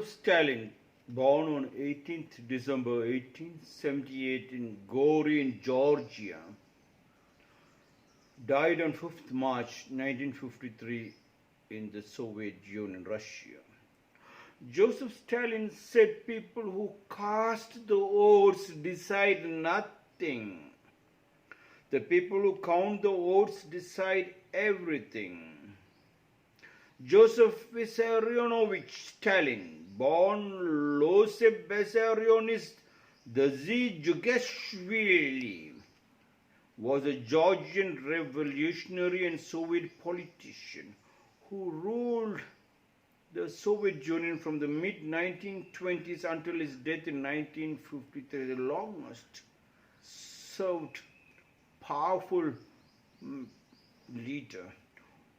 Joseph Stalin, born on 18th December 1878 in Gorin, Georgia, died on 5th March 1953 in the Soviet Union, Russia. Joseph Stalin said people who cast the votes decide nothing. The people who count the votes decide everything. Joseph Vissarionovich Stalin, born Joseph Vissarionovich Dzhugashvili, was a Georgian revolutionary and Soviet politician who ruled the Soviet Union from the mid-1920s until his death in 1953, the longest served powerful leader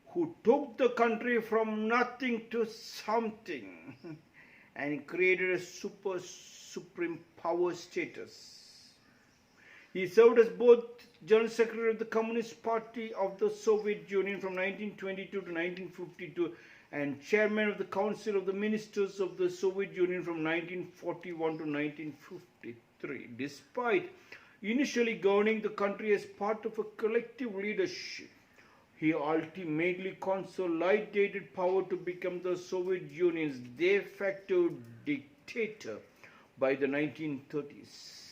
who took the country from nothing to something and created a supreme power status. He served as both General Secretary of the Communist Party of the Soviet Union from 1922 to 1952 and Chairman of the Council of the Ministers of the Soviet Union from 1941 to 1953. Despite initially governing the country as part of a collective leadership, he ultimately consolidated power to become the Soviet Union's de facto dictator by the 1930s.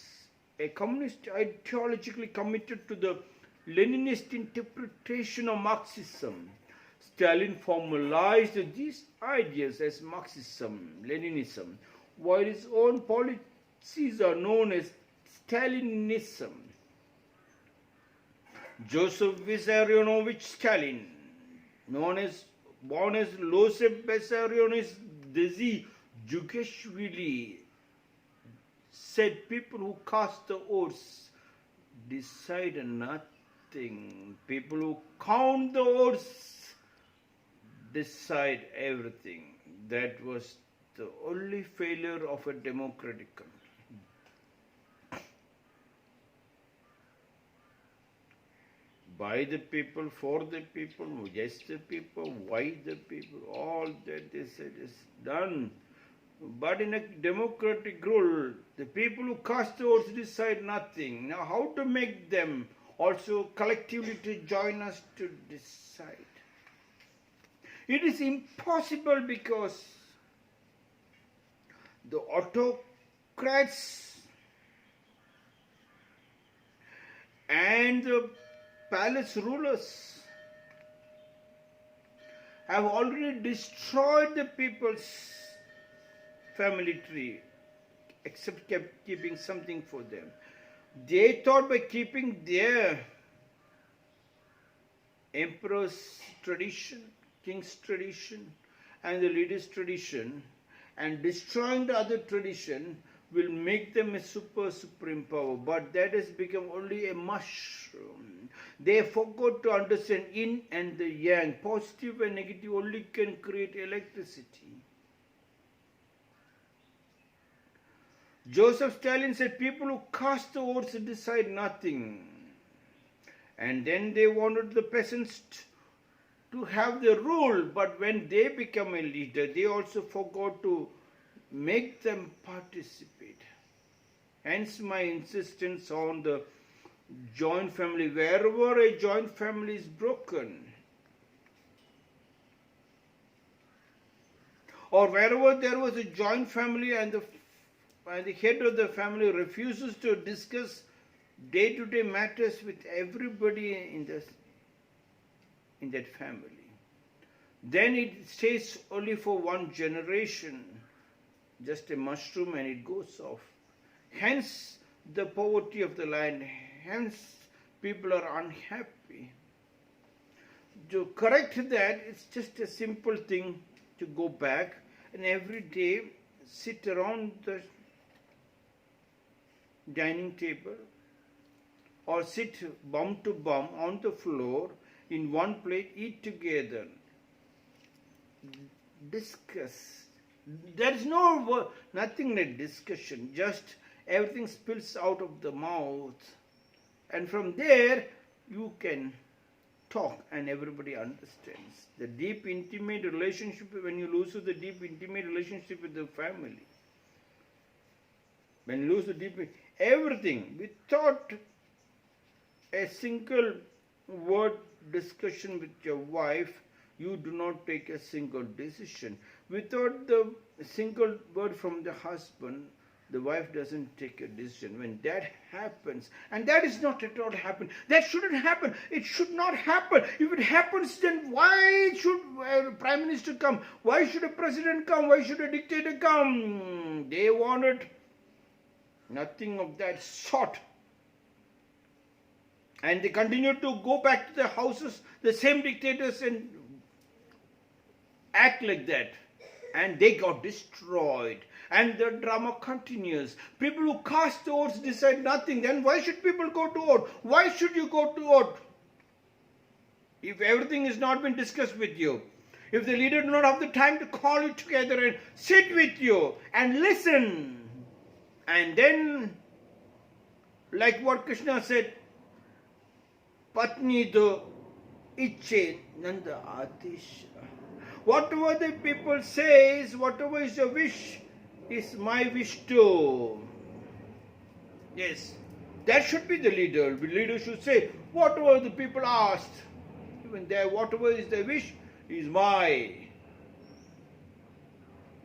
A communist ideologically committed to the Leninist interpretation of Marxism, Stalin formalized these ideas as Marxism-Leninism, while his own policies are known as Stalinism. Joseph Vissarionovich Stalin, born as Joseph Vissarionovich Dzhugashvili, said people who cast the votes decide nothing. People who count the votes decide everything. That was the only failure of a democratic country. By the people, for the people, just the people, why the people, all that they said is done. But in a democratic rule, the people who cast the votes decide nothing. Now how to make them also collectively to join us to decide? It is impossible because the autocrats and the palace rulers have already destroyed the people's family tree, except keeping something for them. They thought by keeping their emperor's tradition, king's tradition, and the leader's tradition, and destroying the other tradition will make them a supreme power. But that has become only a mushroom. They forgot to understand yin and the yang. Positive and negative only can create electricity. Joseph Stalin said people who cast the votes decide nothing. And then they wanted the peasants to have the rule, but when they become a leader, they also forgot to make them participate. Hence my insistence on the joint family. Wherever a joint family is broken, or wherever there was a joint family and the head of the family refuses to discuss day-to-day matters with everybody in that family, then it stays only for one generation, just a mushroom, and it goes off. Hence the poverty of the land, hence people are unhappy. To correct that, it's just a simple thing to go back and every day sit around the dining table or sit bum to bum on the floor in one plate, eat together, discuss. There is nothing like discussion, just everything spills out of the mouth, and from there you can talk and everybody understands. The deep intimate relationship, when you lose the deep intimate relationship with the family, when you lose the deep, everything, without a single word discussion with your wife, you do not take a single decision. Without the single word from the husband, the wife doesn't take a decision. When that happens, and that is not at all happen, that shouldn't happen. It should not happen. If it happens, then why should a prime minister come? Why should a president come? Why should a dictator come? They wanted nothing of that sort. And they continue to go back to their houses, the same dictators, and act like that. And they got destroyed. And the drama continues. People who cast votes decide nothing. Then why should people go to vote? Why should you go to vote? If everything has not been discussed with you, if the leader do not have the time to call you together and sit with you and listen, and then, like what Krishna said, Patni do iche nanda atisha. Whatever the people says, whatever is your wish, is my wish too. Yes, that should be the leader. The leader should say, whatever the people asked, even there, whatever is their wish, is my.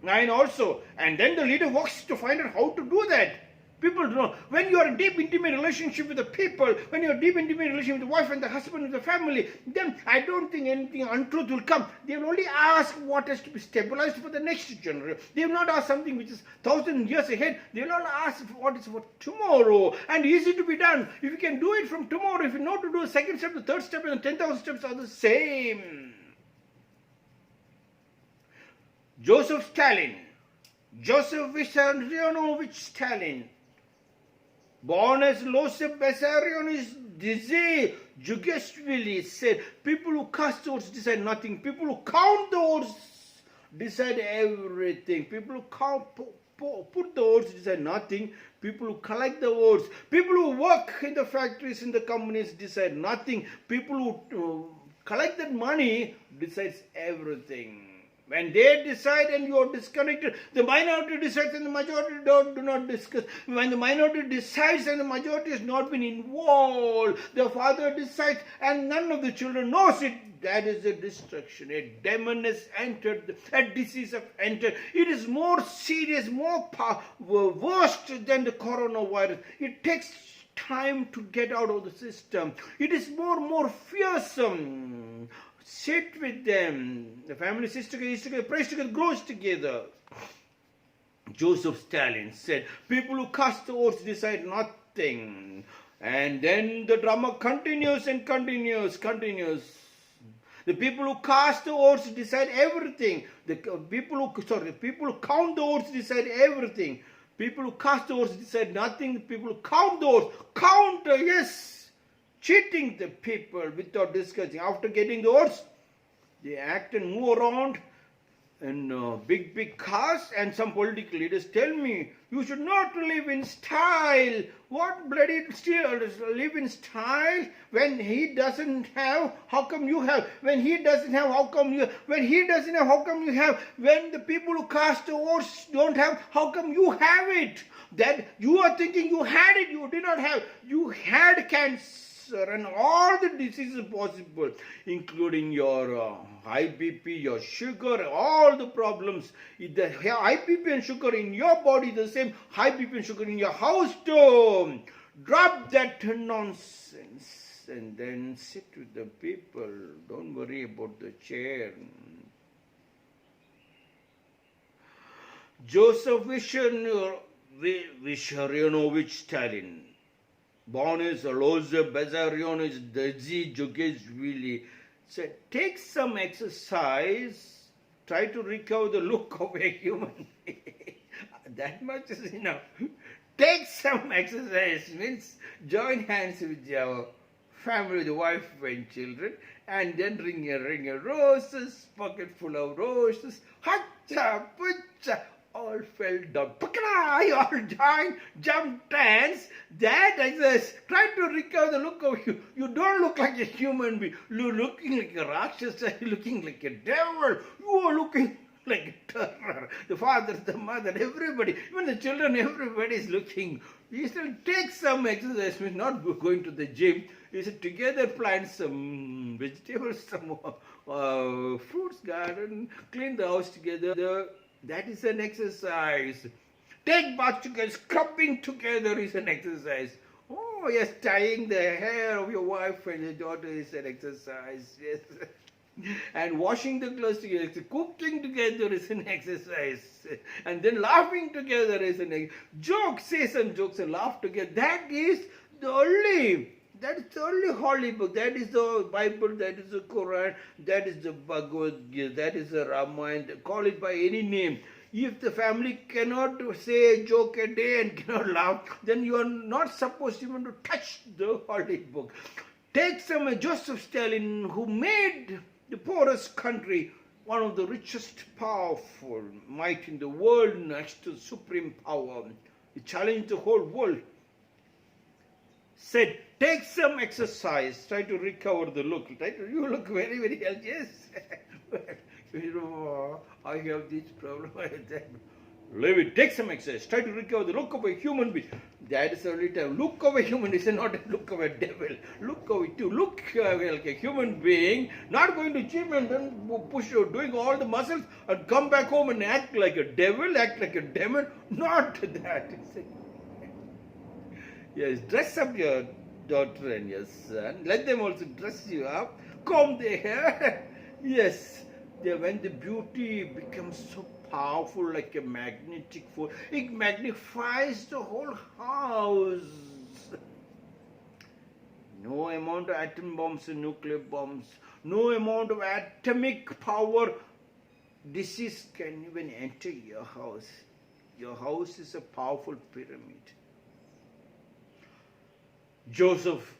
Mine also. And then the leader works to find out how to do that. People don't know. When you are in deep intimate relationship with the people, when you are deep intimate relationship with the wife and the husband and the family, then I don't think anything untruth will come. They will only ask what has to be stabilized for the next generation. They will not ask something which is 1,000 years ahead. They will not ask what is for tomorrow. And easy to be done. If you can do it from tomorrow, if you know to do the second step, the third step, and the 10,000 steps are the same. Joseph Stalin, Joseph Vissarionovich Stalin, born as Joseph Vissarionovich Jugeshvili, said, people who cast votes decide nothing. People who count the votes decide everything. People who put the votes decide nothing. People who collect the votes, people who work in the factories, in the companies decide nothing. People who collect that money decides everything. When they decide and you are disconnected, the minority decides and the majority do not discuss. When the minority decides and the majority has not been involved, the father decides and none of the children knows it. That is a destruction. A demon has entered, a disease has entered. It is more serious, more worse than the coronavirus. It takes time to get out of the system. It is more fearsome. Sit with them. The family sits together, eats together, prays together, grows together. Joseph Stalin said, people who cast the votes decide nothing. And then the drama continues and continues. The people who cast the votes decide everything. The people who count the votes decide everything. People who cast the votes decide nothing. People who count the votes, yes. Cheating the people without discussing. After getting the votes, they act and move around in big cars, and some political leaders tell me, you should not live in style. What bloody live in style? When he doesn't have, how come you have? When he doesn't have, how come you have? When he doesn't have, how come you have? When the people who cast the votes don't have, how come you have it? That you are thinking you had it, you did not have. You had cancer and all the diseases possible, including your high BP, your sugar, all the problems. The high BP and sugar in your body, the same high BP and sugar in your house too. Drop that nonsense and then sit with the people. Don't worry about the chair. Joseph Vissarionovich Stalin, born as Joseph Vissarionovich Jugeshvili, said, take some exercise, try to recover the look of a human being. That much is enough. Take some exercise means join hands with your family, the wife and children, and then ring a roses, pocket full of roses, hacha, pucha, all fell down. Pakra! All joined, jumped, dance. That exercise. Try to recover the look of you. You don't look like a human being. You're looking like a Rakshasa. You're looking like a devil. You are looking like a terror. The father, the mother, everybody, even the children, everybody is looking. You should take some exercise. We're not going to the gym. You should together plant some vegetables, some fruits garden, clean the house together. That is an exercise. Take bath together, scrubbing together is an exercise. Oh yes, tying the hair of your wife and your daughter is an exercise. Yes. And washing the clothes together, cooking together is an exercise. And then laughing together is an exercise. Jokes, say some jokes and laugh together. That is the only holy book. That is the Bible, that is the Quran, that is the Bhagavad Gita, that is the Ramayana. Call it by any name. If the family cannot say a joke a day and cannot laugh, then you are not supposed even to touch the holy book. Take some Joseph Stalin, who made the poorest country one of the richest, powerful, might in the world next to supreme power. He challenged the whole world. Said, take some exercise, try to recover the look. You look very, very healthy. Yes. I have this problem, I have that. Leave it, take some exercise, try to recover the look of a human being. That is the only time. Look of a human is not a look of a devil. Look of it to look like a human being, not going to gym and then push you, doing all the muscles and come back home and act like a devil, act like a demon. Not that. Yes, dress up your daughter and your son. Let them also dress you up. Comb their hair. Yes, when the beauty becomes so powerful like a magnetic force, it magnifies the whole house. No amount of atom bombs and nuclear bombs, no amount of atomic power, disease can even enter your house. Your house is a powerful pyramid. Joseph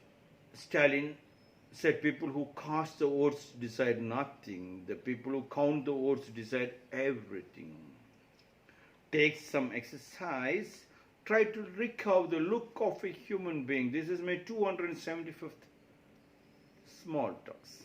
Stalin said people who cast the votes decide nothing. The people who count the votes decide everything. Take some exercise. Try to recover the look of a human being. This is my 275th small talks.